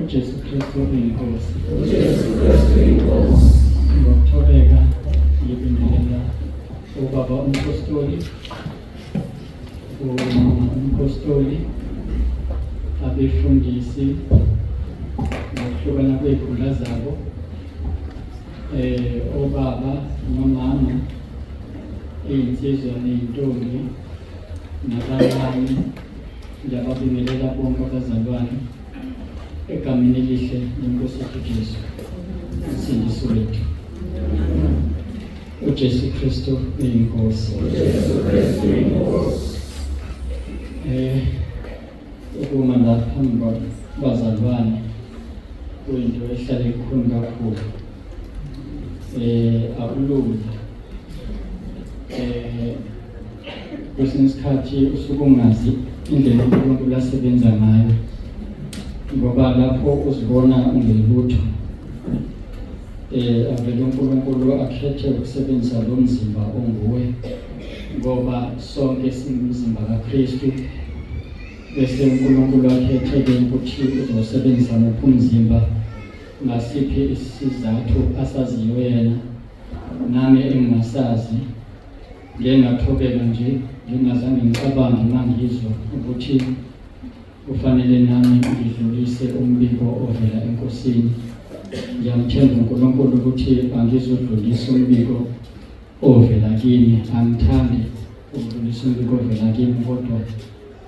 uJesu Kristu uyinkosi. uJesu Kristu uyinkosi. Ngokuthobeka ngibingelela ubaba umpostoli, umpostoli, abefundisi ngokuhlukana kwey'khundla zabo, obaba nomama, iy'nsizwa ney'ntombi nabanye, ngiyababingelela bonke abazalwane egameni elihle leNkosi yethu Jesu, uMsindisi wethu. uJesu Kristu uyinkosi. uJesu Kristu uyinkosi. Ukuma la phambi kwabazalwane kuyinto ehlala ikhuni kakhulu. Akulula. Kwesinye isikhathi usuke ungazi indlela uNkulunkulu asebenza ngayo, ngoba lapho uzibona ungelutho, avele uNkulunkulu akhethe ukusebenzisa lo mzimba onguwe, ngoba sonke singumzimba kaKristu, bese uNkulunkulu akhethe-ke ukuthi uzosebenzisa muphi umzimba, ngasiphi isizathu asaziyo yena, nami engingasazi. Ngingathobeka nje, ngingazange ngicabange mangizwa ukuthi kufanele nami ngidlulise umbiko ovela eNkosini. Ngiyamthemba uNkulunkulu ukuthi angizodlulisa umbiko ovela kimi. Angithandi ukudlulisa umbiko ovela kimi, kodwa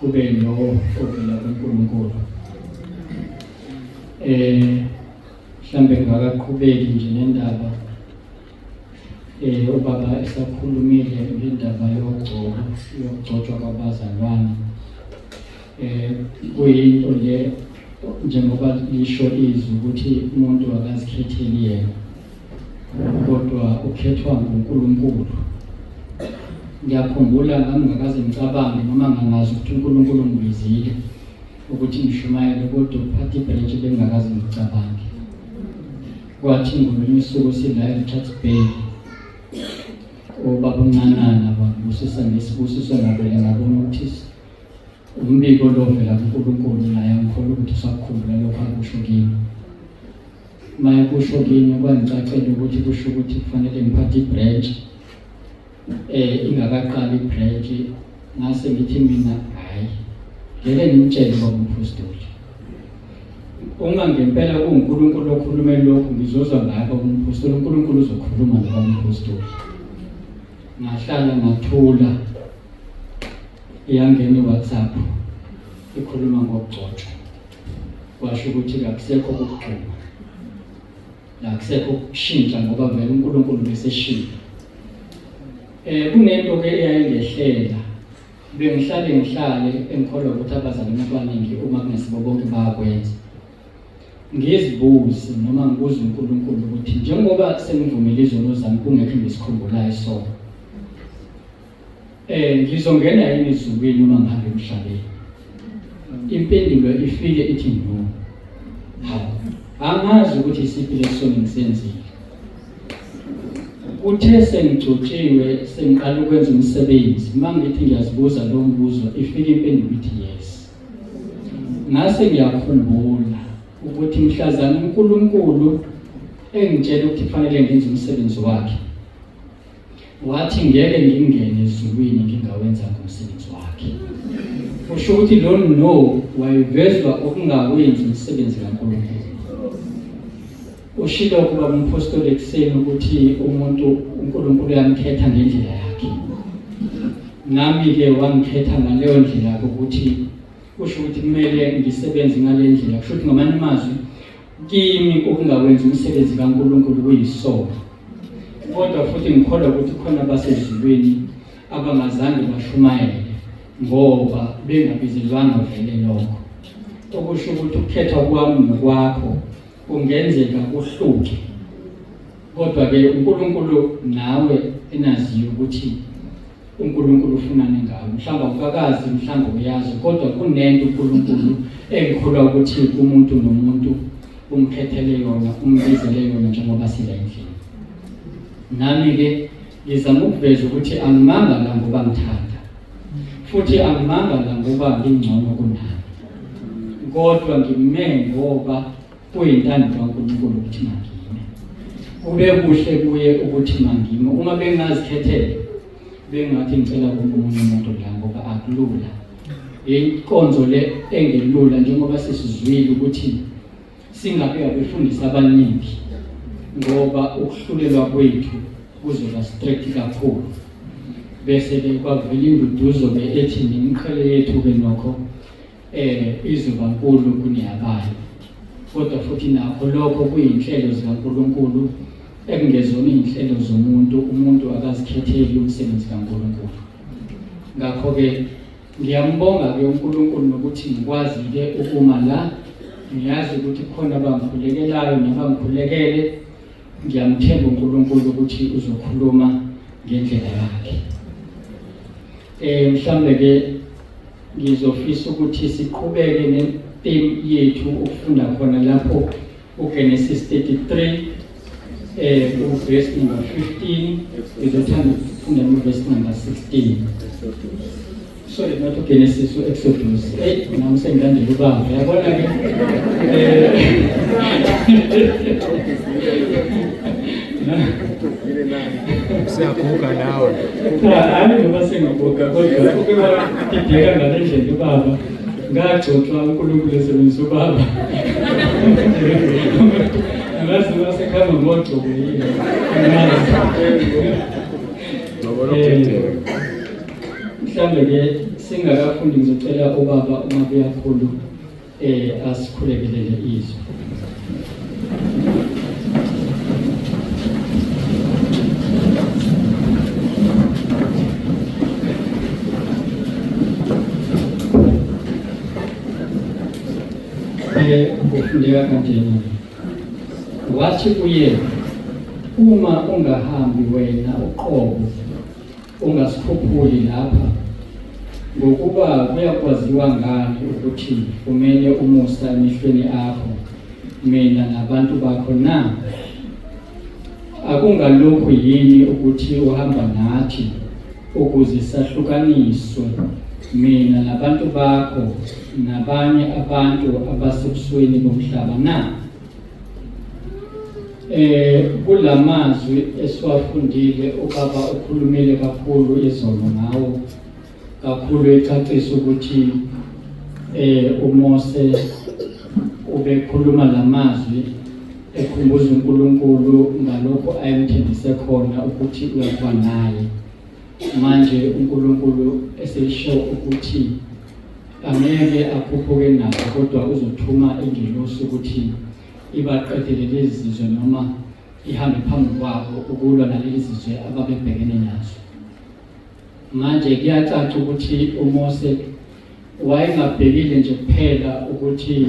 kube lowo ovela kuNkulunkulu. Mhlambe ngingakaqhubeki nje nendaba. Ubaba esakhulumile ngendaba yokugcotshwa kwabazalwane. Kuyinto le njengoba lisho izwi ukuthi umuntu akazikhetheli yena, kodwa ukhethwa nguNkulunkulu. Ngiyakhumbula ngangingakaze ngicabange noma ngangazi ukuthi uNkulunkulu ungibizile ukuthi ngishumayele, kodwa ukuphatha ibhrentshi bengingakaze ngicabange. Kwathi ngolunye usuku sila eRichards Bay, ubaba uNcanana babusisa ngesibusiso ngabele ngabona ukuthi umbiko lo ovela kuNkulunkulu, naye angikholwa ukuthi usakukhumbula lokho akusho kimi. Maye kusho kimi kwangicacela ukuthi kusho ukuthi kufanele ngiphathe ibhrentshi. Ingakaqali ibhrentshi ngase ngithi mina hayi, ngeke ngimtshele ubaba umpostoli, uma ngempela kuNkulunkulu okhulume lokhu ngizozwa ngabo umpostoli, uNkulunkulu uzokhuluma ngoba umpostoli. Ngahlala ngathula, iyangena iWhatsApp ikhuluma ngokugcotshwa, kwasho ukuthi akusekho ukugxuma, akusekho ukushintsha, ngoba vele uNkulunkulu beseshintsha. Kunento-ke eyayingehlela, bengihlale engikholwa ukuthi abazalwane abaningi uma kunesibo bonke bayakwenza. Ngizibuze noma ngibuze uNkulunkulu ukuthi njengoba sengivumile izono zami kungekho engisikhumbulayo sona, ngizongena yini ezulwini uma ngihamba emhlabeni? Impendulo ifike ithi no. Angazi ukuthi isiphi lesona ngisenzile. Kuthe sengigcotshiwe, sengiqala ukwenza umsebenzi, mangithi ngiyazibuza lo mbuzo, ifike impendulo ithi yes. Ngase ngiyakhumbula ukuthi mhlazana uNkulunkulu engitshela ukuthi kufanele ngenze umsebenzi wakhe, wathi ngeke ngingene ezulwini ngingawenza umsebenzi wakhe. Kusho ukuthi lo no wayevezwa okungawenzi umsebenzi kaNkulunkulu. Ushilo kuba umpostoli ekuseni ukuthi uNkulunkulu uyamkhetha ngendlela yakhe. Nami-ke wangikhetha ngaleyo ndlela ukuthi kusho ukuthi kumele ngisebenze ngale ndlela. Kusho ukuthi ngamanye amazwi kimi okungawenza umsebenzi kaNkulunkulu kuyisono. Kodwa futhi ngikholwa ukuthi khona abasezulwini abangazange bashumayele ngoba bengabizelwanga vele lokho. Okusho ukuthi ukukhethwa kwami nokwakho kungenzeka kuhluke, kodwa-ke uNkulunkulu nawe enaziyo ukuthi uNkulunkulu ufunani ngawe. Mhlawumbe awukakazi, mhlawumbe uyazi, kodwa kunento uNkulunkulu engikholwa ukuthi umuntu nomuntu umkhethele yona, umbizele yona njengoba sila endlini. Nami-ke ngizama ukuveza ukuthi angimanga ngoba ngithanda, futhi angimanga ngoba ngingcono kunami. kodwa ngime ngoba kuyintando kaNkulunkulu ukuthi mangime. Kube kuhle kuye ukuthi mangime. Uma bengazikhethele bengathi ngicela kumunye umuntu la ngoba akulula. Inkonzo le engelula njengoba sesizwile ukuthi singabe abefundisa abaningi ngoba ukuhlulelwa kwethu kuzoba strict kakhulu. Bese ke kwavela induduzo ke ethi nimqhele yethu ke nokho izoba nkulu kuneyabanye. Kodwa futhi nakho lokho kuyinhlelo zikaNkulunkulu ekungezona inhlelo zomuntu. Umuntu akazikhetheli umsebenzi kaNkulunkulu. Ngakho ke ngiyambonga ke uNkulunkulu nokuthi ngikwazi ke ukuma la. Ngiyazi ukuthi khona abangikhulekelayo nabangikhulekele. Ngiyamthemba uNkulunkulu ukuthi uzokhuluma ngendlela yakhe. Mhlambe ke ngizofisa ukuthi siqhubeke ne-theme yethu ukufunda khona lapho uGenesis 33 verse number 15. Ngizothanda ukufunda verse number 16. Sorry, not uGenesis, Exodus. Nami sengandile ubaba. Yabona ke siyaguga nawe. Hayi ngoba sengibuka kodwa ukuba ideka ngale ndlela ubaba ngagcotshwa uNkulunkulu esebenzisa ubaba. Ngazi wasekhamba ngogcobo yini. Mhlambe ke singakafundi ngizocela ubaba uma kuyakhulu asikhulekelele izwi. Kufundeka kanjani? Wathi kuye, uma ungahambi wena uqobo ungasikhuphuli lapha, ngokuba kuyakwaziwa ngani ukuthi kumele umusa emehlweni akho mina nabantu bakho na? Akungalokhu yini ukuthi uhamba nathi ukuze sahlukaniswe mina nabantu bakho nabanye abantu abasebusweni bomhlaba na? Kulamazwi esiwafundile ubaba ukhulumile kakhulu izolo ngawo, kakhulu ecacisa ukuthi uMose ubekhuluma lamazwi ekhumbuza uNkulunkulu ngalokho ayemthembise khona ukuthi uyakuba naye. Manje uNkulunkulu esesho ukuthi angeke akhuphuke nabo kodwa uzothuma ingelosi ukuthi ibaqedele lezi zizwe noma ihambe phambi kwabo ukulwa nalezi zizwe ababebhekene nazo. Manje kuyacaca ukuthi uMose wayengabhekile nje kuphela ukuthi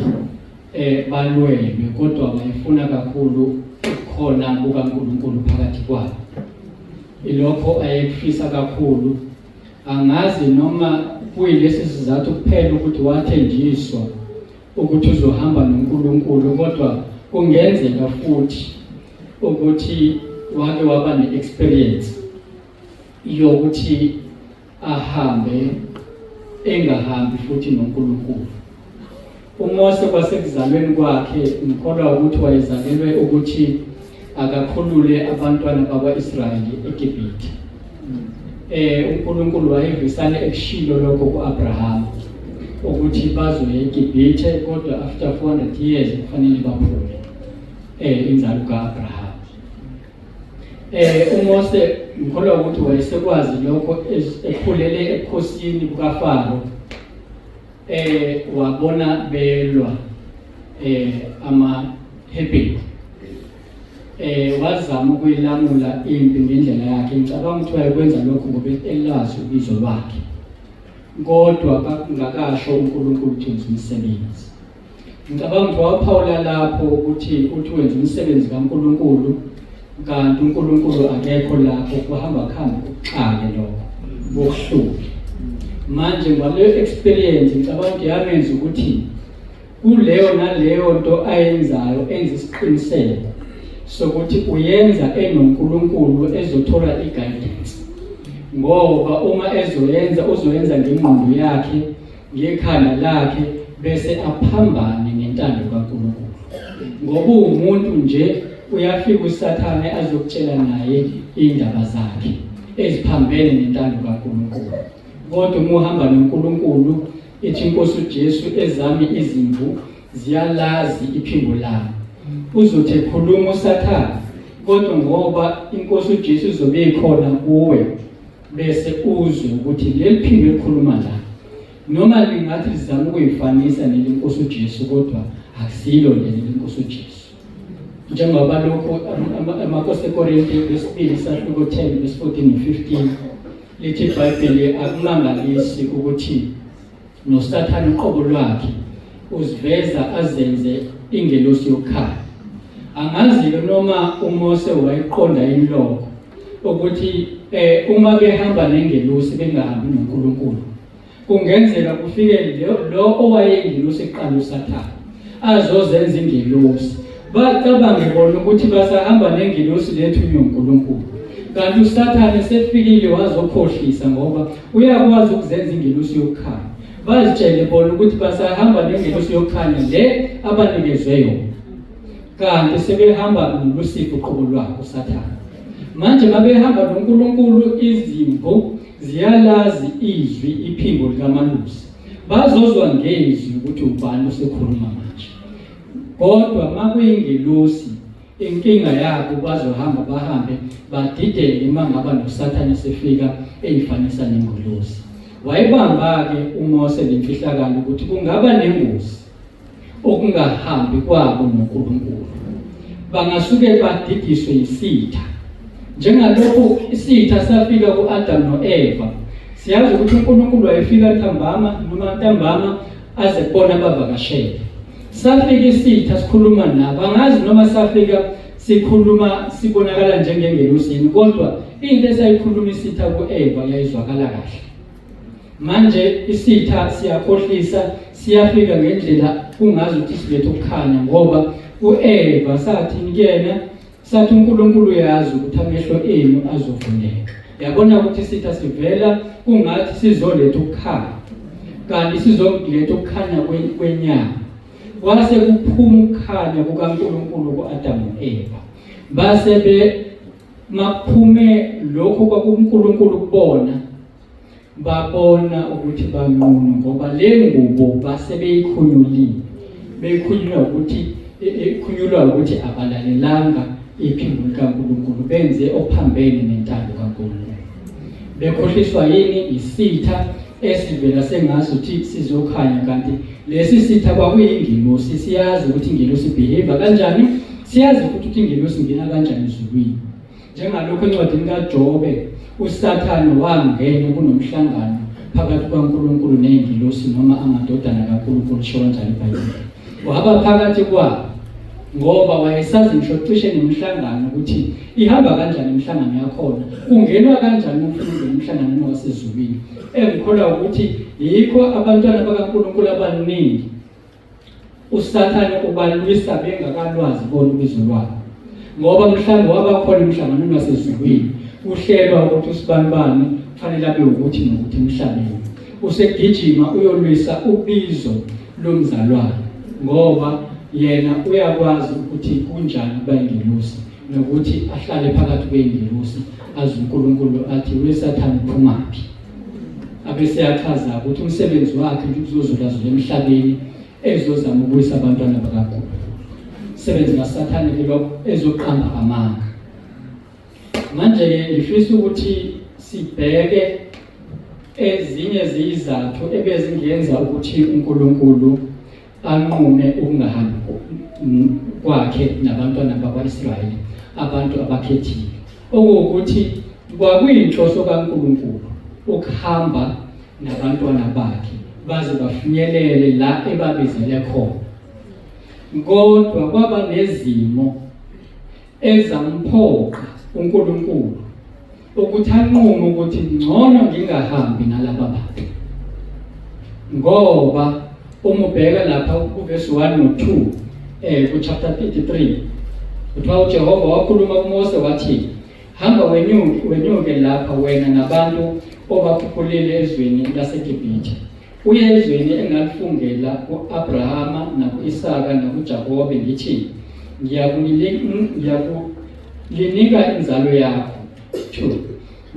balwelwe kodwa wayefuna kakhulu khona kukaNkulunkulu phakathi kwabo. Ilokho ayekufisa kakhulu. Angazi noma kuyilesi sizathu kuphela ukuthi wathenjiswa ukuthi uzohamba noNkulunkulu, kodwa kungenzeka futhi ukuthi wake waba ne-experience yokuthi ahambe engahambi futhi noNkulunkulu. uMose kwasekuzalweni kwakhe ngikholwa ukuthi wayezalelwe ukuthi akakhulule abantwana bakwa-Israyeli eGibhithe. uNkulunkulu wayevisane ekushilo lokho ku-Abraham ukuthi bazoya eGibhithe, kodwa after 400 years kufanele baphume inzalo ka-Abraham. uMose ngikholwa ukuthi wayesekwazi lokho ekhulele ebukhosini bukaFaro. Wabona belwa amaHebheru. Wazama ukuyilamula impi ngendlela yakhe. Ngicabanga ukuthi wayekwenza lokho ngoba elazi ubizo lwakhe, kodwa ngakasho uNkulunkulu ukuthi wenza umsebenzi. Ngicabanga ukuthi waphawula lapho ukuthi wenza umsebenzi kaNkulunkulu, kanti uNkulunkulu akekho lapho, kuhamba ukuxake lokho bokuhluphi. Manje ngaleyo experience ngicabanga ukuthi yamenza ukuthi kuleyo naleyo nto ayenzayo enza isiqiniseko sokuthi uyenza enoNkulunkulu ezothola i-guidance, ngoba uma ezoyenza uzoyenza ngengqondo yakhe, ngekhanda lakhe, bese aphambane nentando kaNkulunkulu. Ngoba umuntu nje uyafika uSathane azokutshela naye indaba zakhe eziphambene nentando kaNkulunkulu. Kodwa uma uhamba noNkulunkulu, ethi inkosi uJesu ezami izimvu ziyalazi iphimbo lami. Uzothi ekhuluma uSathane, kodwa ngoba inkosi uJesu izobe ikhona kuwe, bese uzwe ukuthi leli phimbo elikhuluma la noma lingathi lizama ukuyifanisa nelinkosi uJesu, kodwa akusilo leli inkosi uJesu. Njengoba lokho amaKosi eKorinte 2:10-14-15 lithi iBhayibheli akumangalisi ukuthi noSathane uqobo lwakhe uziveza azenze ingelosi yokukhanya. Angazi noma uMose wayiqonda inhloko ukuthi uma behamba nengelosi bengahambi noNkulunkulu, kungenzeka kufike lo owayeyingelosi eqala uSathane azozenza ingelosi, bacabanga bona ukuthi basahamba nengelosi lethunywe uNkulunkulu. Kanti uSathane sefikile wazokhohlisa ngoba uyakwazi ukuzenza ingelosi yokukhanya. Bazitshele bona ukuthi basahamba nengelosi yokukhanya le abanikezwe yona, kanti sebehamba noLucifer uqobo lwakhe uSathane. Manje mabehamba noNkulunkulu, izimvu ziyalazi izwi iphimbo likaMalusi, bazozwa ngezwi ukuthi ubani osekhuluma manje. Kodwa makuyingelosi, inkinga yabo bazohamba bahambe badideke mangaba noSathane sefika eyifanisa nengelosi. Wayibamba-ke uMose lemfihlakalo ukuthi kungaba nengozi okungahambi kwabo noNkulunkulu. Bangasuke badidiswe isitha, njengalokhu isitha safika ku-Adam no-Eva. Siyazi ukuthi uNkulunkulu wayefika ntambama aze kubona bavakashele. Safika isitha sikhuluma nabo, angazi noma safika sikhuluma sibonakala njengengelosini, kodwa into esayikhuluma isitha ku-Eva yayizwakala kahle. Manje isitha siyakhohlisa, siyafika ngendlela kungazi ukuthi silethe ukukhanya, ngoba u-Eva sathi kuyena, sathi uNkulunkulu uyazi ukuthi amehlo enu azovuleka. Yabona ukuthi isitha sivela kungathi sizoletha ukukhanya, kanti sizoletha ukukhanya kwenyama. Kwase kuphuma ukukhanya kukaNkulunkulu ku-Adam no-Eva. Base makuphume lokho kwakuNkulunkulu kubona, babona ukuthi banqunu, ngoba le ngubo base beyikhunyulwa ukuthi abalalelanga iphimbo likaNkulunkulu, benze okuphambene nentando kaNkulunkulu. Bekhohliswa yini? Isitha esivela sengazi ukuthi sizokhanya, kanti lesi sitha kwakuyingelosi. Siyazi ukuthi ingelosi behave kanjani, siyazi futhi ukuthi ingelosi ingena kanjani ezulwini. Njengalokho encwadini kaJobe, uSathane wangena kunomhlangano phakathi kwaNkulunkulu nengelosi, noma amadodana kaNkulunkulu, sho kanjani iBhayibheli. Waba phakathi kwabo ngoba wayesazi ngisho cishe nemhlangano ukuthi ihamba kanjani imihlangano yakhona, kungenwa kanjani ukufika emhlanganweni wasezulwini. Engikholwa ukuthi yikho abantwana bakaNkulunkulu abaningi uSathane ubalwisa bengakalwazi bona ubizo lwakhe, ngoba mhlawumbe wabakhona emhlanganweni wasezulwini uhlelwa ukuthi usibanibani kufanele abe ukuthi nokuthi emhlabeni. Usegijima uyolwisa ubizo lomzalwane, ngoba yena uyakwazi ukuthi kunjani bayingelosi, nokuthi ahlale phakathi kweyingelosi, azi uNkulunkulu athi weSathane phumaphi. Abese yachaza ukuthi umsebenzi wakhe uzozulazula emhlabeni ezozama ukuyisa abantwana bakaNkulunkulu. Umsebenzi kaSathane ke lokho ezoqamba amanga. Manje ngifisa ukuthi sibheke ezinye izizathu ebezingenza ukuthi uNkulunkulu anqume ukungahambi kwakhe nabantwana bakwaIsrayeli, abantu abakhethiwe. Okuwukuthi kwakuyinhloso kaNkulunkulu ukuhamba nabantwana bakhe baze bafinyelele la ebabizele khona. Kodwa kwaba nezimo ezamphoqa uNkulunkulu ukuthi anqume ukuthi ngcono ngingahambi nalaba bantu, ngoba uma ubheka lapha kuverse 1 no-2 ku-chapter 33, kuthiwa uJehova wakhuluma kuMose wathi, hamba wenyuke lapha wena nabantu obakhuphulile ezweni laseGibhithe, uyezweni engalifungela ku-Abrahama naku-Isaka nakuJakobe ngithi ngiyakulinika inzalo yakho. 2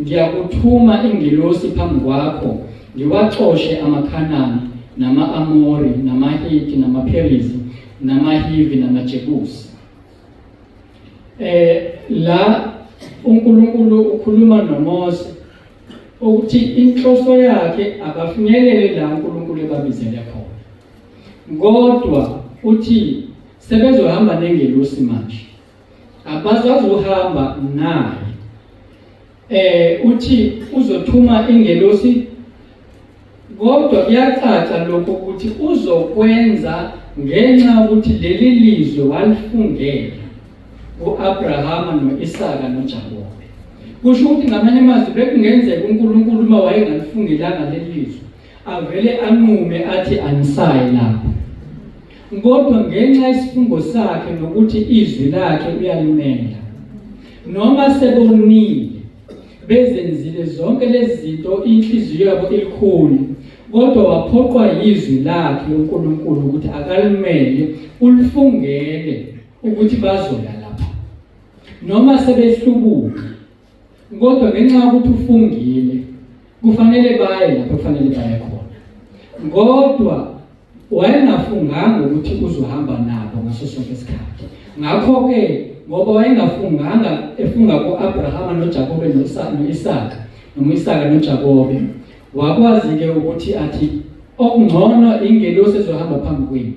Ngiyakuthuma ingelosi phambi kwakho ngiwaxoshe amaKhanani nama-Amori namaHithi namaPherizi namaHivi namaJebusi. La uNkulunkulu ukhuluma noMose ukuthi inhloso yakhe akafinyelele la uNkulunkulu ebabizele khona. Kodwa uthi sebezohamba nengelosi manje. Abazazohamba naye. Uthi uzothuma ingelosi, kodwa kuyacaca lokho ukuthi uzokwenza ngenxa ukuthi leli lizwe walifungela u-Abrahama no-Isaka noJakobe. Kusho ukuthi ngamanye amazwi bekungenzeka uNkulunkulu uma wayengalifungelanga leli lizwe avele anqume athi anisayi lapho. Kodwa ngenxa yesifungo sakhe nokuthi izwi lakhe uyalimela, noma sebonile bezenzile zonke lezi zinto inhliziyo yabo ilikhulu, kodwa waphoqwa yizwi lakhe uNkulunkulu ukuthi akalimele ulifungele ukuthi bazoya lapha. Noma sebehlubuka, kodwa ngenxa yokuthi ufungile kufanele baye lapho kufanele baye khona. Kodwa wayengafunganga ukuthi uzohamba nabo ngaso sonke isikhathi. Ngakho-ke ngoba wayengafunganga efunga ku-Abrahama noJakobe no-Isaka noma Isaka noJakobe, wakwazi-ke ukuthi athi okungcono ingelosi ezohamba phambi kwenu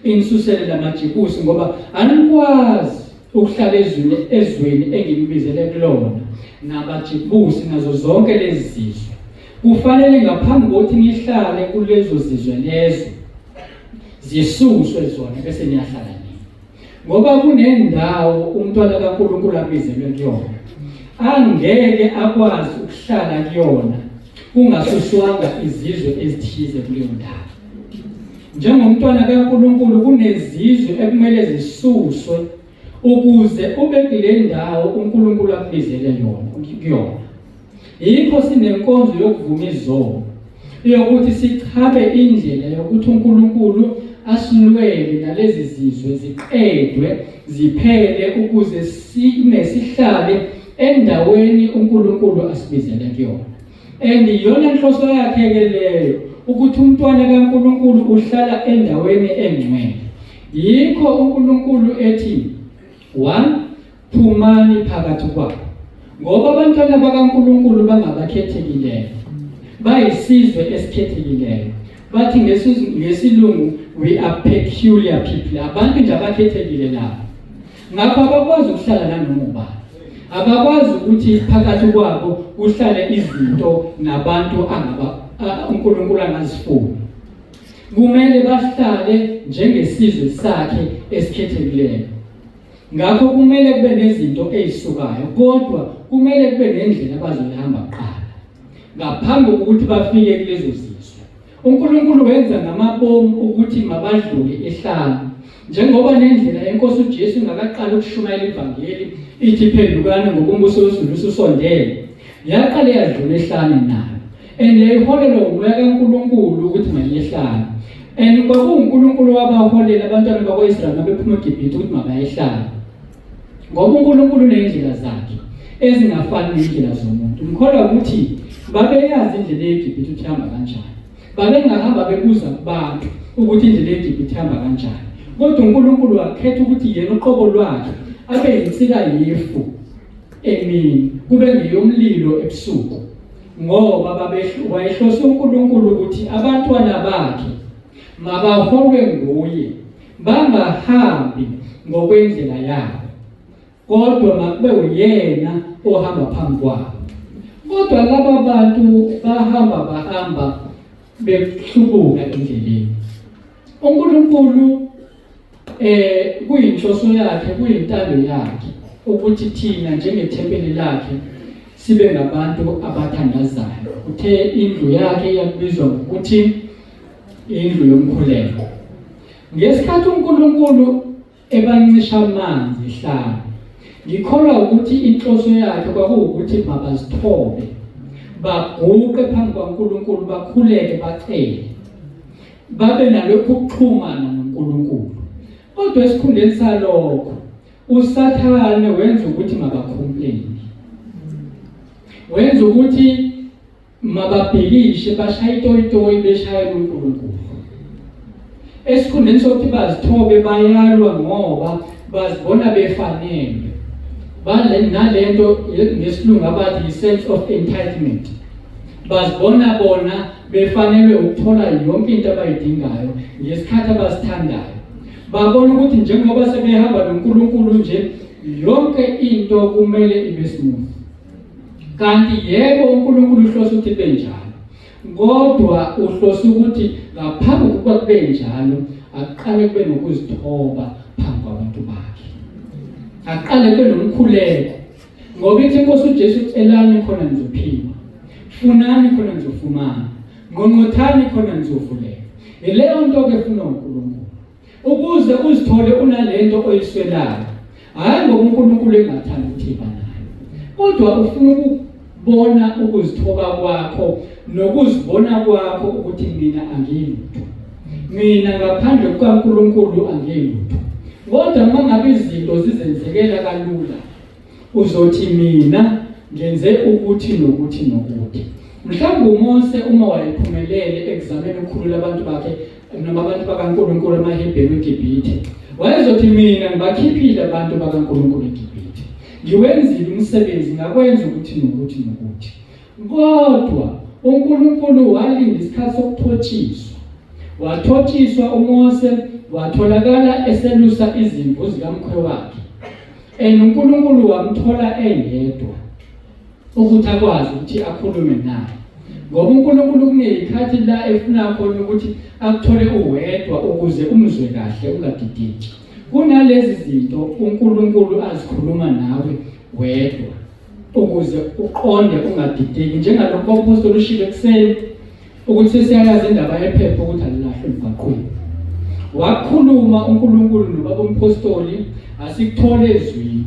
inisusele lamaJebusi, ngoba anikwazi ukuhlala ezweni engilibizele kulona nabaJebusi nazo zonke lezi zizwe. Kufanele ngaphambi kokuthi nihlale kulezo zizwe lezo zisuswe zona bese niyahlala nini, ngoba kunendawo umntwana kaNkulunkulu abizelwe kuyona angeke akwazi ukuhlala kuyona kungasuswanga izizwe ezithize kuleyo ndawo. Njengomntwana kaNkulunkulu kunezizwe ekumele zisuswe ukuze ube kule ndawo uNkulunkulu akubizele kuyona. Yikho sinenkonzo yokuvuma izono yokuthi sichabe indlela yokuthi uNkulunkulu asilwele nalezi zizwe ziqedwe ziphele ukuze sihlale endaweni uNkulunkulu asibizele kuyona. Yona inhloso yakhe-ke leyo ukuthi umntwana kaNkulunkulu uhlala endaweni engcwele. Yikho uNkulunkulu ethi 1 Phumani phakathi kwabo, ngoba abantwana bakaNkulunkulu bangabakhethekileyo, bayisizwe esikhethekileyo. Bathi ngesilungu we are peculiar people, abantu nje abakhethekile labo. Ngakho abakwazi ukuhlala nanoma ubani, abakwazi ukuthi phakathi kwabo kuhlale izinto nabantu uNkulunkulu angazifuni. Kumele bahlale njengesizwe sakhe esikhethekileyo. Ngakho kumele kube nezinto ezisukayo, kodwa kumele kube nendlela abazoyihamba kuqala ngaphambi kokuthi bafike kulezo zizwe. uNkulunkulu wenza ngamabomu ukuthi mabadlule ehlane, njengoba nendlela yenkosi uJesu ingakaqala ukushumayela ivangeli ithi phendukani ngoba umbuso wezulu ususondele, yaqala yadlula ehlane nayo yayiholelwa umoya kaNkulunkulu ukuthi mayehlane. KwakuNkulunkulu wabaholela abantwana bakwa-Israyeli abephuma eGibhithe ukuthi mabayehlane, ngoba uNkulunkulu unezindlela zakhe ezingafani nezindlela zomuntu. Ngikholwa ukuthi babeyazi indlela yeGibhithe ukuthi ihamba kanjani, babengahamba bebuza kubantu ukuthi indlela yeGibhithe ihamba kanjani. Kodwa uNkulunkulu wakhetha ukuthi yena uqobo lwakhe abe yinsika yefu emini, kube ngeyomlilo ebusuku, ngoba wayehlose uNkulunkulu ukuthi abantwana bakhe mabaholwe nguye, bangahambi ngokwendlela yabo, kodwa makube uyena ohamba phambi kwabo. Kodwa laba bantu bahamba behlubuka endleleni. uNkulunkulu kuyinhloso yakhe, kuyintando yakhe ukuthi thina njengethempeli lakhe sibe ngabantu abathandazayo. Uthe indlu yakhe yakubizwa ngokuthi indlu yomkhuleko. Ngesikhathi uNkulunkulu ebancisha amanzi ehlane, ngikholwa ukuthi inhloso yakhe kwakuwukuthi mabazithobe, baguqe phambi kwaNkulunkulu, bakhuleke, bacele babe nalokho ukuxhumana noNkulunkulu. Kodwa esikhundleni salokho uSathane wenza ukuthi mabacomplain, wenza ukuthi mababhekishe bashaye itoyitoyi beshayela uNkulunkulu. Esikhundleni sokuthi bazithobe bayalwa ngoba bazibona befanele, nalento ngesilungu abathi i-sense of entitlement, bazibona bona befanele ukuthola yonke into abayidingayo ngesikhathi abasithandayo. Babona ukuthi njengoba sebehamba noNkulunkulu nje yonke into kumele ibe smooth. Kanti yebo uNkulunkulu uhlose ukuthi kube njalo, kodwa uhlose ukuthi ngaphambi kokuba kube njalo aqale kube nokuzithoba phambi kwabantu bakhe, aqale kube nomkhuleko. Ngoba ithi inkosi uJesu ucelani khona nizophila, funani khona nizofumana, ngonqothani khona nizovulelwa. Yileyo nto ke efuna uNkulunkulu, ukuze uzithole unalento oyiswelayo, hayi ngoba uNkulunkulu engathanda ukuthiba nayo, kodwa ufuna ukubona ukuzithoba kwakho nokuzibona kwakho ukuthi mina angilutho, mina ngaphandle kukaNkulunkulu angilutho. Kodwa uma ngabe izinto zizenzekela kalula, uzothi mina ngenze ukuthi nokuthi nokuthi. Mhlawumbe uMose uma wayephumelele ekuzameni ukukhulula abantu bakhe noma abantu bakaNkulunkulu amaHebheru eGibhithe, wayezothi mina ngibakhiphile abantu bakaNkulunkulu eGibhithe, ngiwenzile umsebenzi ngakwenza ukuthi nokuthi nokuthi. Kodwa uNkulunkulu walinda isikhathi sokuthotshiswa, wathotshiswa uMose, watholakala eselusa izimvu zikamkhwe wakhe, uNkulunkulu wamthola eyedwa ukuthi akwazi ukuthi akhulume naye. Ngoba uNkulunkulu kuneyikhathi la efuna khona ukuthi akuthole uwedwa ukuze umzwe kahle ungadideki. Kunalezi zinto uNkulunkulu azikhuluma nawe wedwa ukuze uqonde ungadideki, njengalokho umpostoli ushilo ekuseni ukuthi sesiyayazi indaba yephepha ukuthi alilahlwe emgwaqweni. Wakhuluma uNkulunkulu nobaba umpostoli, asikuthole ezwini,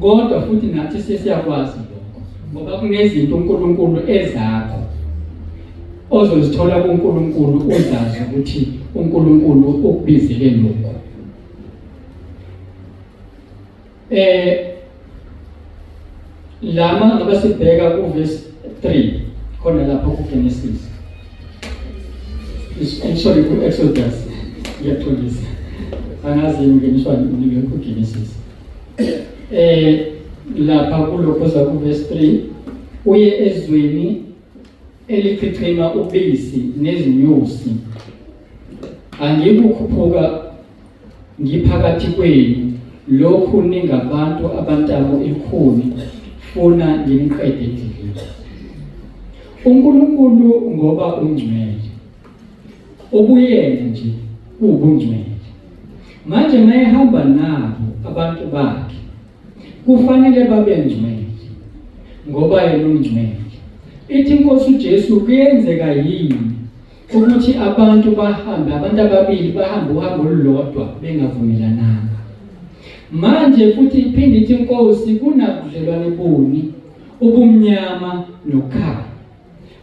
kodwa futhi nathi sesiyakwazi lokho, ngoba kunezinto uNkulunkulu ezakho ozozithola kuNkulunkulu, uzazi ukuthi uNkulunkulu ukubizele lokho. Lama ngabe sibheka kuverse 3 khona lapha kuGenesis, sorry, ku-Exodus, ngiyaqolisa angazi ngingeniswa nini kuGenesis. Lapha kulokho zakuverse 3, uye ezweni elichithima ubisi nezinyosi, angikukhuphuka ngiphakathi kwenu, lokhu ningabantu abantamo ikhuni, funa nginiqede endleleni. uNkulunkulu ngoba ungcwele, ubuyena nje ubungcwele. Manje mayehamba nabo abantu bakhe kufanele babe ngcwele ngoba yena ungcwele. Ithi inkosi uJesu kuyenzeka yini ukuthi abantu bahambe, abantu ababili bahambe uhambo olulodwa bengavumelananga? Manje futhi iphinde ithi inkosi kunabudlelwane buni, ubumnyama nokhaya.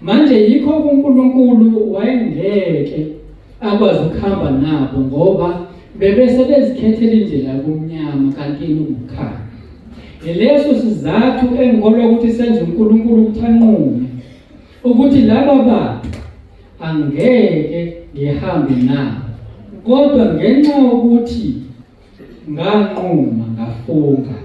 Manje yikho uNkulunkulu wayengeke akwazi ukuhamba nabo ngoba bebese bezikhethela indlela yobumnyama kanti inokukhanya. Leso sizathu engikholwa ukuthi senze uNkulunkulu ukuthi anqume ukuthi laba bantu angeke ngihambe nabo, kodwa ngenxa yokuthi nganquma ngafunga,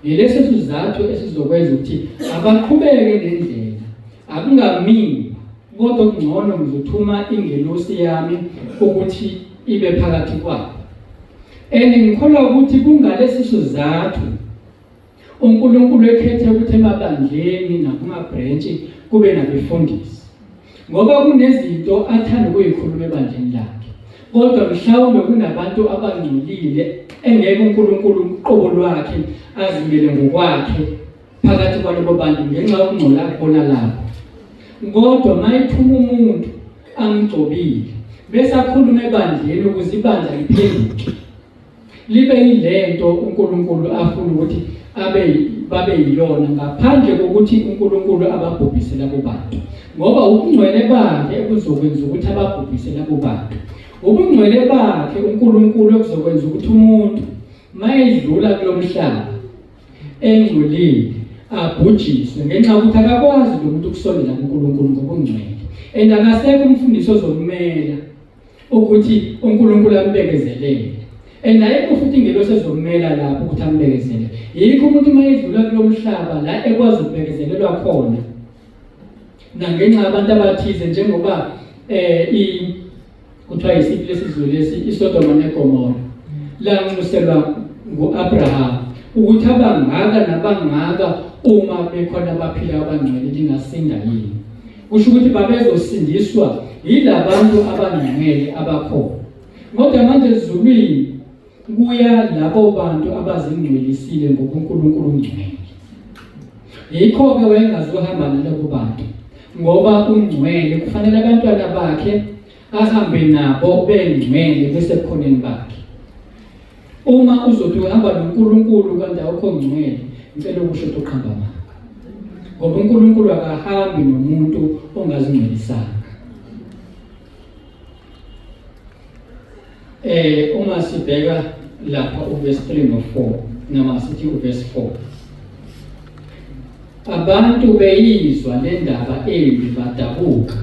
yileso sizathu esizokwenza ukuthi abaqhubeke nendlela, akungamina, kodwa kungcono ngizothuma ingelosi yami ukuthi ibe phakathi kwabo. Ngikholwa ukuthi kungalesi sizathu uNkulunkulu ekhethe ukuthi emabandleni nakumabhrentshi kube nabefundisi, ngoba kunezinto athanda ukuyikhuluma ebandleni lakhe, kodwa mhlawumbe kunabantu abangcolile engeke uNkulunkulu uqobo lwakhe azimele ngokwakhe phakathi kwalabo bantu ngenxa yokungcola khona lapho. Kodwa mayithuma umuntu amgcobile bese akhuluma ebandleni ukuze ibandla liphenduke, libe yilento uNkulunkulu afuna ukuthi babe yiyona ngaphandle kokuthi uNkulunkulu ababhubhise labo bantu, ngoba ubungcwele bakhe ekuzokwenza ukuthi ababhubhise labo bantu. Ubungcwele bakhe uNkulunkulu ekuzokwenza ukuthi umuntu mayedlula kulomhlaba engcolile abhujiswe ngenxa yokuthi akakwazi lo muntu ukusondela kuNkulunkulu ngobungcwele, and akasekho umfundisi ozomela ukuthi uNkulunkulu ambekezelele, and ayikho futhi ingelosi ezomela lapho ukuthi ambekezele. Yikho umuntu mayedlula kulomhlaba la ekwazi ukubekezelelwa khona nangenxa yabantu abathize, njengoba kuthiwa isiphi lesizulu lesi iSodoma neGomora lanxuselwa ngu-Abraham ukuthi abangaka nabangaka uma bekhona abaphila abangcwele lingasinda yini. Kusho ukuthi babezosindiswa yilabantu abangcwele abakhona. Kodwa manje ezulwini kuya labo bantu abazingcwelisile ngokuNkulunkulu ungcwele. Yikho-ke wayengazohamba nalabo bantu, ngoba ungcwele kufanele abantwana bakhe ahambe nabo bengcwele besebukhoneni bakhe. Uma uzothi uhamba noNkulunkulu kanti awukho ngcwele, ngicela ukusho ukuthi uqhamba amanga, ngoba uNkulunkulu akahambi nomuntu ongazingcwelisanga. Uma sibheka lapha uverse 3 no 4 noma sithi uverse 4, abantu beyizwa le ndaba embi badabuka,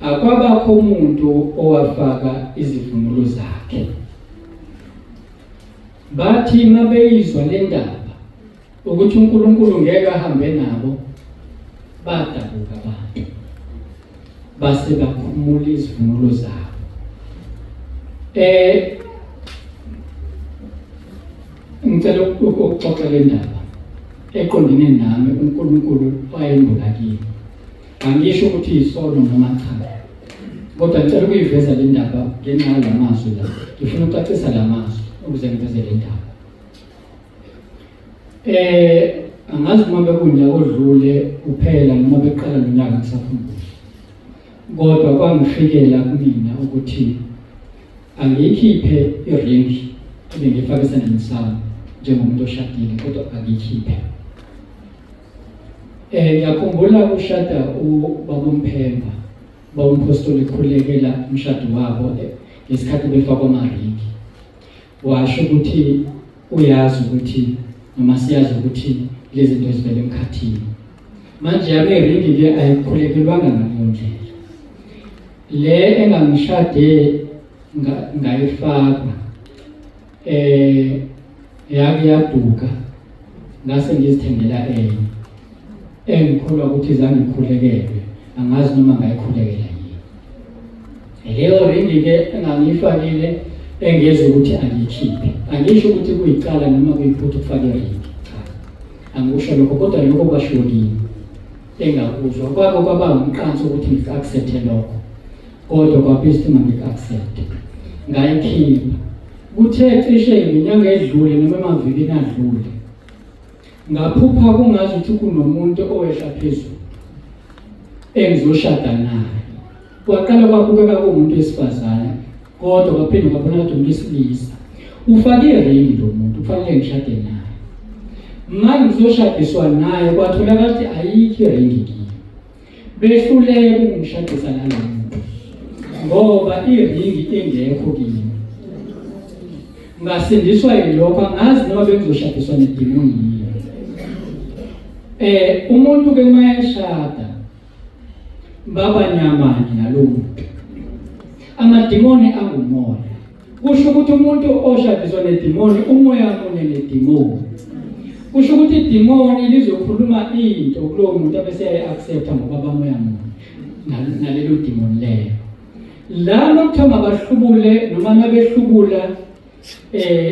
akwabakho umuntu owafaka izivunulo zakhe. Bathi mabeyizwa le ndaba ukuthi uNkulunkulu ngeke ahambe nabo, badabuka abantu base bakhumula izivunulo zabo. Ngicela ukuxoxa le ndaba eqondene nami uNkulunkulu wayembuka kimi. Angisho ukuthi isono noma cha, kodwa ngicela ukuyiveza le ndaba ngenxa yalamazwi la. Ngifuna ukucacisa lamazwi ukuze ngiveze le ndaba. Angazi noma bekunyaka odlule kuphela noma beqala nonyaka ngisafundisa, kodwa kwangifikela kumina ukuthi angiyikhiphe iringi ebengifaka esandleni sami njengomuntu oshadile, kodwa angiyikhiphe. Ngiyakhumbula ukushada uBaba uMphemba, uBaba uMphostoli ekhulekela umshado wabo ngesikhathi befakwa amaringi. Washo ukuthi uyazi ukuthi noma siyazi ukuthi lezi zinto zivela emkhathini. Manje yami iringi-ke ayikhulekelwanga ngaleyo ndlela. Le engangishade ngayifaka yake yaduka, ngase ngizithengela enye engikholwa ukuthi zange ngikhulekelwe, angazi noma ngayikhulekela yini. Leyo ringi-ke engangiyifakile engeza ukuthi angiyikhiphe. Angisho ukuthi kuyicala noma kuyiphutha ukufaka iringi, cha, angisho lokho, kodwa lokho kwashiwo kimi engakuzwa. Kwako kwaba umqanso ukuthi ngik-accepte lokho, kodwa kwabizwa ngik-accepte, ngayikhipha. Kuthe cishe ngenyanga edlule noma emavikini adlule, ngaphupha kungazi ukuthi kunomuntu owehla phezulu engizoshada naye. Kwaqala kwabukeka kuwumuntu wesifazane, kodwa kwaphinde kwabona ukuthi umuntu wesilisa. Ufake iringi lo muntu, kufanele ngishade naye. Manje ngizoshadiswa naye, kwatholakala ukuthi ayikho iringi kimi. Behluleka ukungishadisa nalo muntu ngoba iringi engekho kimi. Ngasindiswa yilokho, angazi noma bengizoshadiswa nedimoni yini. Umuntu-ke mayeshada babanyamanye nalo muntu. Amadimoni angumoya. Kusho ukuthi umuntu oshadiswa nedimoni, umoya munye nedimoni. Kusho ukuthi idimoni lizokhuluma into kulowo muntu abese ayi-accepta ngoba bamoya munye nalelo dimoni leyo. Laba kuthoma bahlubule noma nabehlubula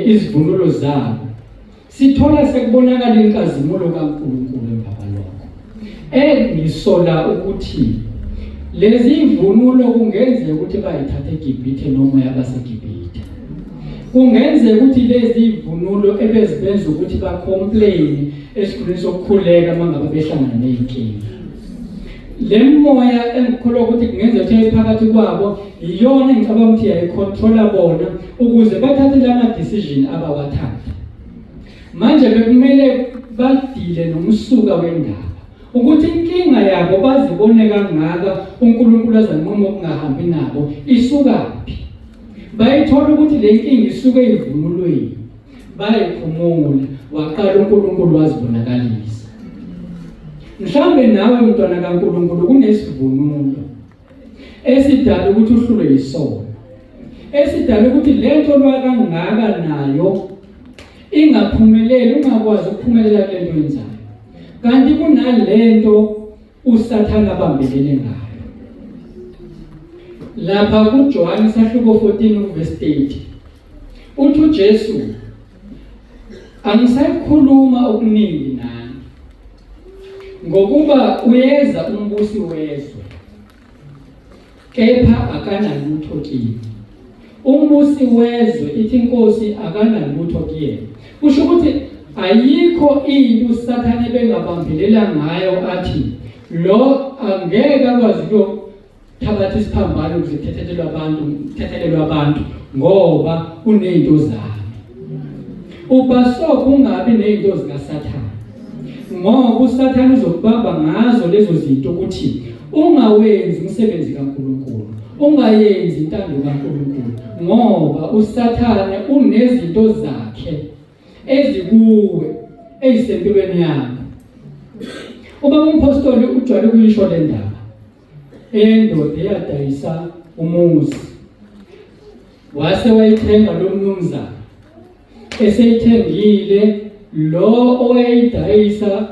izivunulo zabo, sithola sekubonakala inkazimulo kaNkulunkulu emva lokho. Ngisola ukuthi lezi imvunulo kungenzeka ukuthi bayithathe eGibhithe noma yabaseGibhithe. Kungenzeka ukuthi lezi imvunulo ebezibenza ukuthi bacomplain esikhulwini sokukhuleka mangabe behlangana nezinkinga. Le moya engikholwa ukuthi kungenzeka ukuthi phakathi kwabo iyona ngicabanga ukuthi yayicontrola bona ukuze bathathe lama decision abawathatha. Manje bekumele badile nomsuka wendaba ukuthi inkinga yabo bazibone kangaka uNkulunkulu azanqoma ukungahambi nabo isukaphi. Bayithola ukuthi le nkinga isuke evunulweni, bayiphumula, waqala uNkulunkulu wazibonakalisa. Mhlambe nawe mntwana kaNkulunkulu kunesivunulo esidala ukuthi uhlulwe yisono, esidala ukuthi lento lwakangaka nayo ingaphumeleli, ungakwazi ukuphumelela kulento yenzayo. Kanti kunalento uSathane abambelele ngayo. Lapha kuJohane isahluko 14 verse 8 uthi uJesu, angisakhuluma okuningi nani ngokuba uyeza umbusi wezwe, kepha akanalutho kimi. Umbusi wezwe ithi inkosi akanalutho kuyena. Kusho ukuthi ayikho into uSathane bengabambelela ngayo athi lo angeke akwazi ukuthabatha isiphambano ukuze kuthethelelwe abantu ngoba unezinto zami. Ubaso kungabi nezinto zikaSathane, ngoba uSathane uzokubamba ngazo lezo zinto ukuthi ungawenzi umsebenzi kaNkulunkulu, ungayenzi intando kaNkulunkulu, ngoba uSathane unezinto zakhe ezikuwe ezisempilweni yakho. Ubaba umpostoli ujwayele ukuyisho le ndaba endoda eyadayisa umuzi, wase wayithenga lo mnumzana. Eseyithengile lo owayidayisa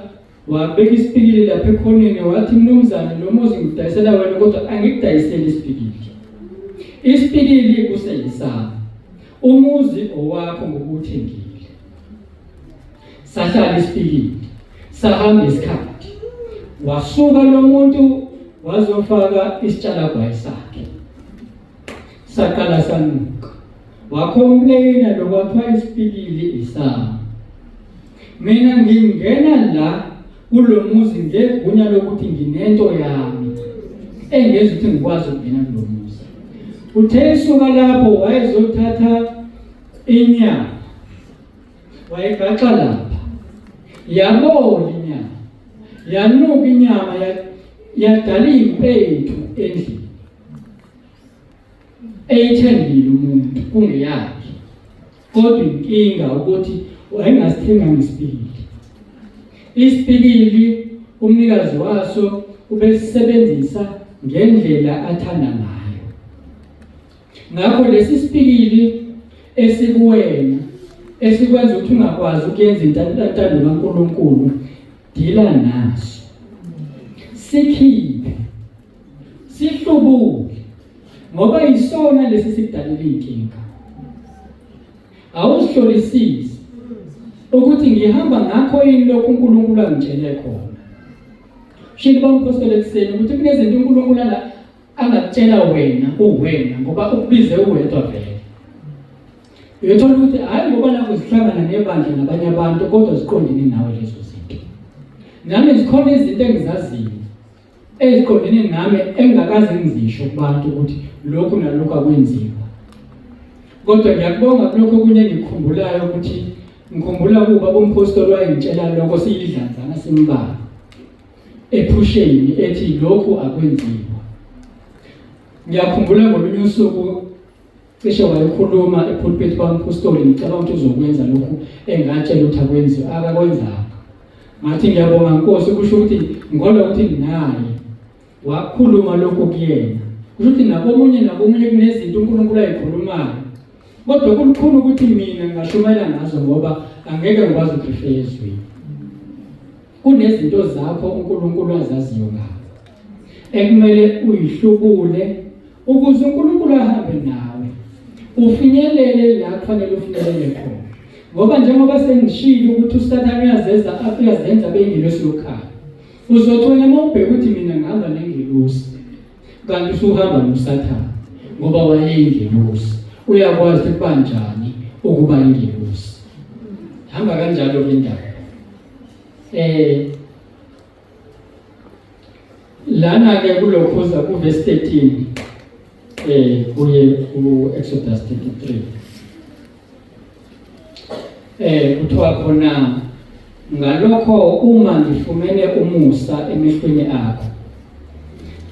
wabeka isipikili lapha ekhoneni, wathi mnumzana lo muzi ngidayisela wena kodwa angikudayiseli isipikili. Isipikili kuseyisami, umuzi owakho ngokuthengile. Sahlala isipikili, sahamba isikhathi, wasuka lo muntu wazofaka isitshalagwayi sakhe, saqala sanuka, wakhompleyina lokwathiwa isipikili isami. Mina ngingena la kulo muzi ngegunya lokuthi nginento yami engezi ukuthi ngikwazi ukungena kulo muzi. Uthe suka lapho wayezothatha inyama, wayegaxa lapha, yabola inyama, yanuka inyama, yadala impethu endlini eyithengile umuntu kungeyakhe. Kodwa inkinga ukuthi wayengasithenga ngesipikili. Isipikili umnikazi waso ubesisebenzisa ngendlela athanda ngayo. Ngakho lesi sipikili esikuwena esikwenza ukuthi ungakwazi ukuyenza intando kaNkulunkulu, dila naso, sikhiphe, sihlubule, ngoba isona lesi sikudalela inkinga. Awusihlolisisi ukuthi ngihamba ngakho yini lokho uNkulunkulu angitshele khona. Shini bamphostoli ekseni ukuthi kunezinto uNkulunkulu angakutshela wena uwena ngoba ukubize uwedwa vele. Uyothola ukuthi hayi ngoba nakho zihlangana nebandla nabanye abantu kodwa ziqondene nawe lezo zinto. Nami zikhona izinto engizaziyo eziqondene nami engakaze ngizisho kubantu ukuthi lokhu nalokho akwenziwa. Kodwa ngiyakubonga kulokho okunye ngikhumbulayo ukuthi ngikhumbula kuba umpostoli wayengitshela lokho siyidlanzana simbala ephusheni ethi lokhu akwenziwa. Ngiyakhumbula ngolunye usuku cishe wayekhuluma epulpit kampostoli, ngicabanga ukuthi uzokwenza lokhu engatshela ukuthi akwenziwa, akakwenzanga. Ngathi ngiyabonga Nkosi, kusho ukuthi ngikholwa ukuthi naye wakhuluma lokho kuyena. Kusho ukuthi nakomunye kunezinto uNkulunkulu ayikhulumayo, kodwa kulikhulu ukuthi mina ngashumayela ngazo ngoba angeke ngikwazi ukufika ezweni. Kunezinto zakho uNkulunkulu azaziyo ngazo ekumele uyihlubule ukuze uNkulunkulu ahambe nawe ufinyelele la kufanele ufinyelele khona. Ngoba njengoba sengishilo ukuthi uSathane uyazenza beyingelosi yokhaya, uzothona mawubheka ukuthi mina ngihamba nengelosi kanti usuhamba noSathane ngoba wayeyingelosi, uyakwazi ukuba njani ukuba ingelosi. Hamba kanjalo ke indaba. Lana ke kulokhuza ku verse 13 kuye ku Exodus 33 kuthiwa khona ngalokho uma ngifumene umusa emehlweni akho,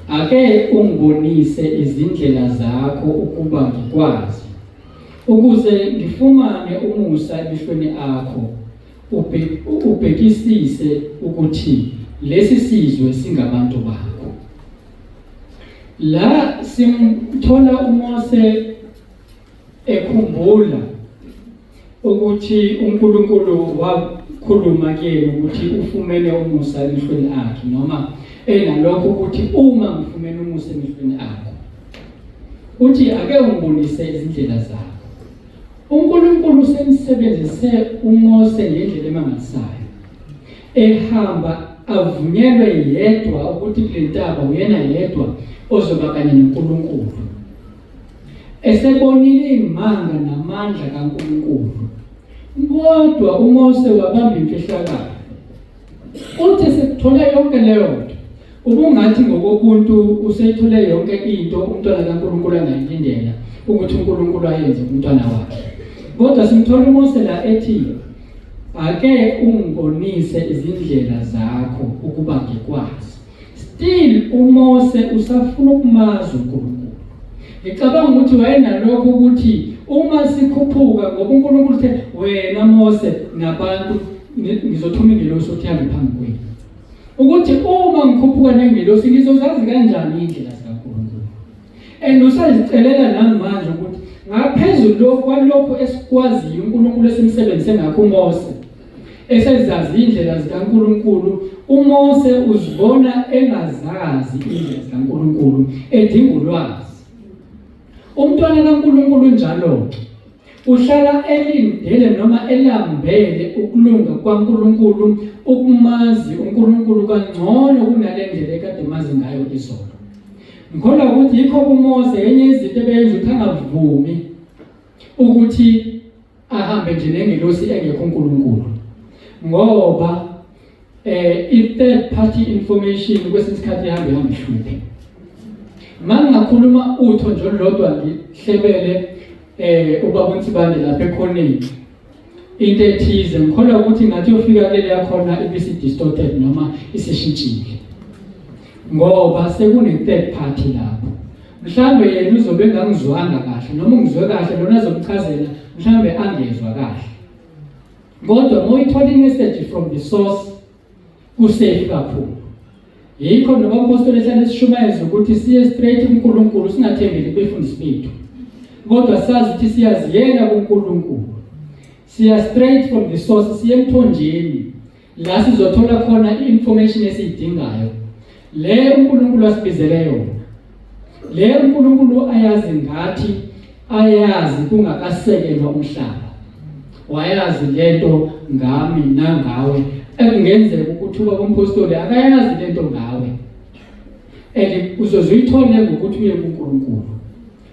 ake ungibonise izindlela zakho ukuba ngikwazi, ukuze ngifumane umusa emehlweni akho, ubhekisise ukuthi lesi sizwe singabantu bakho. La simthola uMose ekhumbula ukuthi uNkulunkulu wakhuluma kuyena ukuthi ufumene umusa emehlweni akhe, noma enalokho ukuthi uma ngifumene umusa emehlweni akho, uthi ake ungibonise izindlela zakho. uNkulunkulu semsebenzise uMose ngendlela emangalisayo, ehamba avunyelwe yedwa ukuthi kule ntaba uyena yedwa ozoba kanye noNkulunkulu, esebonile imanga namandla kaNkulunkulu. Kodwa uMose wabamba imfihlakalo. Uthi sekuthola yonke leyo nto, ubungathi ngokobuntu useyithole yonke into umntwana kaNkulunkulu angayilindela ukuthi uNkulunkulu ayenze umntwana wakhe. Kodwa simthola uMose la ethi, ake ungibonise izindlela zakho ukuba ngikwazi. Still uMose usafuna ukumazi uNkulunkulu. Ngicabanga ukuthi wayenalokho ukuthi uma sikhuphuka ngoba uNkulunkulu uthe wena Mose nabantu ngizothuma ingelosi ukuthi ihambe phambi kwenu, ukuthi uma ngikhuphuka nengelosi ngizozazi kanjani indlela zikaNkulunkulu. Usazicelela nami manje ukuthi ngaphezulu kwalokho esikwaziyo uNkulunkulu esimsebenzise ngakho uMose, esezazi indlela zikaNkulunkulu, uMose uzibona engazazi indlela zikaNkulunkulu, edinga ulwazi. Umntwana kaNkulunkulu njalo uhlala elindele noma elambele ukulunga kwaNkulunkulu, ukumazi uNkulunkulu kangcono kunalendlela ekade mazi ngayo izolo. Ngikholwa ukuthi yikho kuMose enye izinto ebenza ukuthi angavumi ukuthi ahambe nje nengelosi engekho uNkulunkulu, ngoba i-third party information kwesinye isikhathi ihamba ihluphe. Mangakhuluma utho nje olodwa ngihlebele ubaba uNtsibane lapha ekhoneni into ethize, ngikholwa ukuthi ngathi ufika kuleli yakhona ibisi distorted noma iseshintshile, ngoba sekune third party lapho. Mhlambe yena uzobe engangizwanga kahle noma ungizwe kahle lona azomchazela mhlambe angezwa kahle. Kodwa moyithola i-message from the source kusafe kakhulu. Yikho noma apostoli ehlala esishumayeza ukuthi siye straight kuNkulunkulu, singathembeli kwifundisi bethu, kodwa sazi ukuthi siyazi yena kuNkulunkulu. Siya straight from the source, siye emthonjeni la sizothola khona i-information esiyidingayo, le uNkulunkulu asibizele yona, le uNkulunkulu ayazi ngathi ayazi kungakasekelwa umhlaba. Wayazi lento ngami nangawe, ekungenzeka ukuthi ubaba umpostoli akayazi lento ngawe, uzozuyithola ngokuthi uye kuNkulunkulu.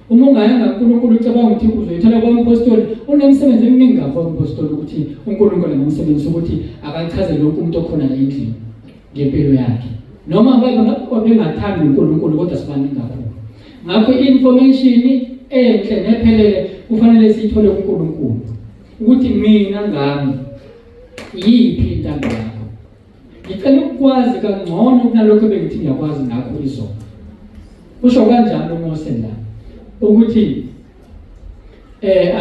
Uma ungayanga kuNkulunkulu ucabanga ukuthi uzoyithola kwampostoli, unemsebenzi eminingi ngapha umpostoli ukuthi uNkulunkulu anomsebenzi ukuthi akachazele lokhu umuntu okhona la endlini ngempilo yakhe, noma bengathandi uNkulunkulu kodwa sibaningi kakhulu. Ngakho i-information enhle nephelele kufanele siyithole kuNkulunkulu, ukuthi mina ngami yiphi intando yakho. Ngicela ukwazi kangcono kunalokho bengithi ngiyakwazi ngakho izolo. Kusho kanjani uMose la ukuthi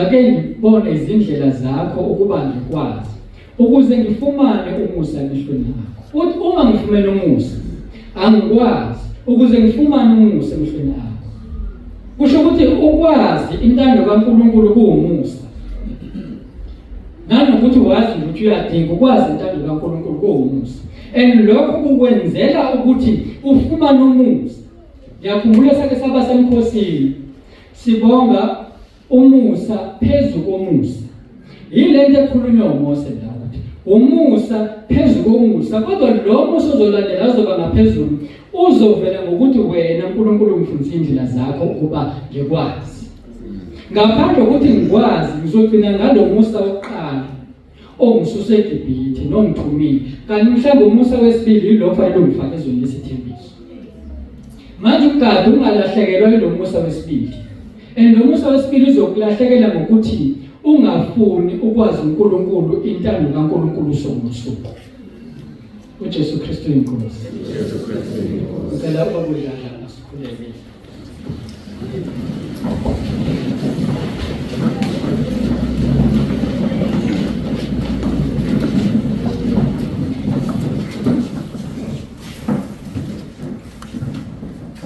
ake ngibone izindlela zakho ukuba ngikwazi, ukuze ngifumane umusa emehlweni akho. Uthi uma ngifumene umusa angikwazi, ukuze ngifumane umusa emehlweni akho. Kusho ukuthi ukwazi intando kaNkulunkulu kuwumusa. Nanokuthi wazi ukuthi uyadinga ukwazi intando kaNkulunkulu kuwumusa. Lokho kukwenzela ukuthi ufumane umusa. Ngiyakhumbula sake saba semkhosini sibonga umusa phezu komusa. Yilento ekhulunywa uMose la ukuthi umusa phezu komusa, kodwa lo musa uzolandela uzoba ngaphezulu, uzovela ngokuthi wena uNkulunkulu ungifundise indlela zakho ukuba ngikwazi. Ngaphandle kokuthi ngikwazi ngizogcina ngalo musa wokuqala ongisuse eGibhithe nongithumile, kanti mhlawumbe umusa wesibili yilo fanele ungifake ezweni lesithembiso. Manje ukade ungalahlekelwa yilo musa wesibili. Lo musa wesibili uzokulahlekela ngokuthi ungafuni ukwazi uNkulunkulu intando kaNkulunkulu somusuku. uJesu Kristu inkosi. Ngicela ukudlala asikhuleke.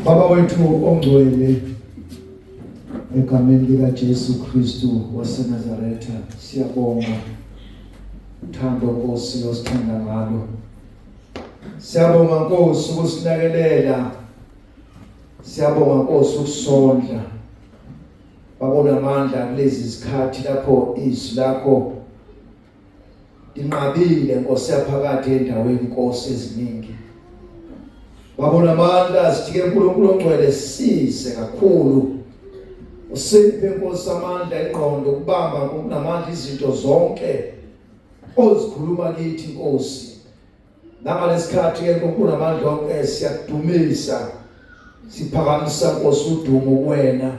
Baba wethu ongcwele, egameni likaJesu Kristu waseNazaretha, siyabonga uthando Nkosi osithanda ngalo. Siyabonga Nkosi ukusinakelela. Siyabonga Nkosi ukusondla. Babona amandla kulezi zikhathi lapho izwi lakho linqabile Nkosi yaphakade endaweni Nkosi eziningi. Babona amandla sithike uNkulunkulu ongcwele sise kakhulu. Usiphe Nkosi amandla ingqondo ukubamba ngokunamandla izinto zonke ozikhuluma kithi Nkosi. Nangalesikhathi ke uNkulunkulu amandla onke siyakudumisa. Siphakamisa Nkosi udumo kuwena.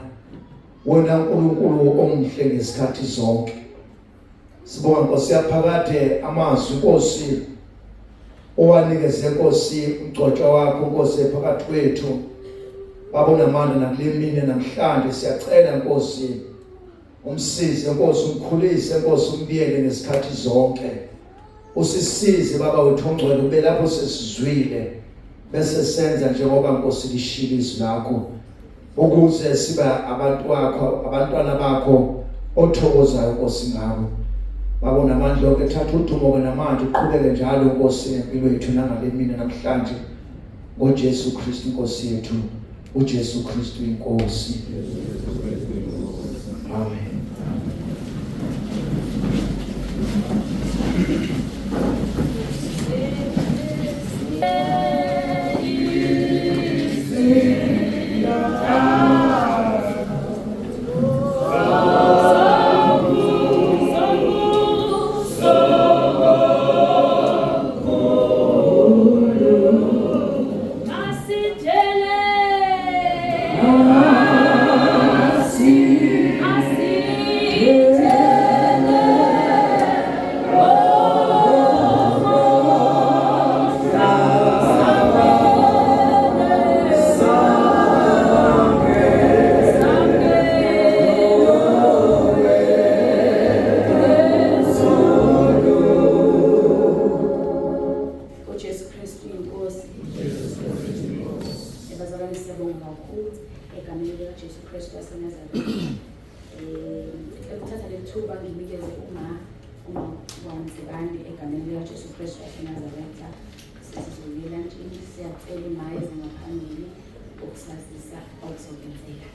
Wena uNkulunkulu omhle ngesikhathi zonke. Sibonga Nkosi yaphakade amazwi Nkosi owanikeze Nkosi umgcotshwa wakho Nkosi phakathi kwethu. Babona amandla nakulemini namhlanje siyacela Nkosi umsize Nkosi umkhulise Nkosi umbiyele ngesikhathi zonke. Usisize Baba wethu ongcwele ube lapho sesizwile bese senza njengoba Nkosi lishilo izwi lakho ukuze siba abantu bakho abantwana bakho othokozayo Nkosi ngabo. Babona amandla onke thatha udumo namandla uqhubeke njalo Nkosi empilo yethu nangalemini namhlanje ngoJesu Kristu Nkosi yethu. uJesu Kristu inkosi. Amen.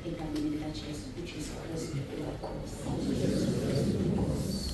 Egameni likaJesu, uJesu Kristu inkosi.